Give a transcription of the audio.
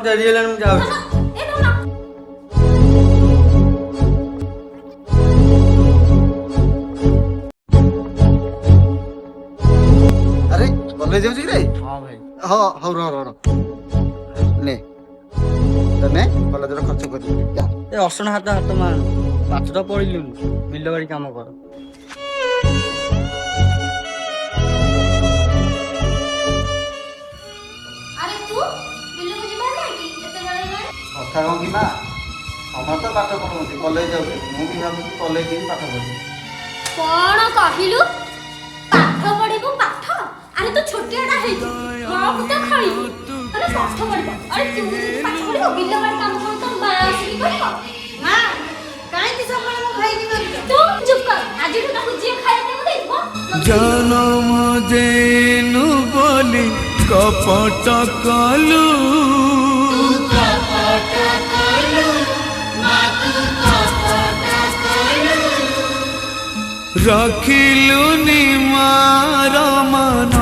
ଡେରି ହେଲାଣି ମୁଁ ଯାଉଛି। ଆରେ କଲେଜ ଯାଉଛି କି ରେ? ହଁ ଭାଇ। ହଁ ହଉ ରହ ନେ ତନେ କଲେଜର ଖର୍ଚ୍ଚ କରିବୁ ଯା। ଏ ଅସନା ହାତ ମାର ପାଠ ତ ପଢିଲୁନି ବିଲ ବାଡି କାମ କର। କଥା କଣ କି ମା ସମସ୍ତେ ପାଠ ପଢୁଛନ୍ତି କଲେଜ ଯାଉଛନ୍ତି ମୁଁ ବି ଭାବୁଛି କଲେଜ ଯିବି ପାଠ ପଢିବି। କଣ କହିଲୁ ପାଠ ପଢିବୁ ପାଠ? ଆରେ ତୁ ଛୋଟିଆଟା ହେଇଛୁ ମୁଁ ତ ଖାଇବୁ ଆରେ ପାଠ ପଢିବ। ଆରେ ତୁ ପାଠ ପଢିବ ବିଲ ବାଡି କାମ କଣ ତ ମା ଆସିକି କରିବ? ମା କାହିଁକି ସବୁବେଳେ ମୋ ଭାଇକି ମାରୁଛ? ତୁ ଚୁପ କର ଆଜିଠୁ ତାକୁ ଯିଏ ଖାଇବାକୁ ଦେଇଥିବ ଜନମ ଯେନୁ ବୋଲି କପଟ କଲୁ ରଖିଲୁନି ମାର ମନ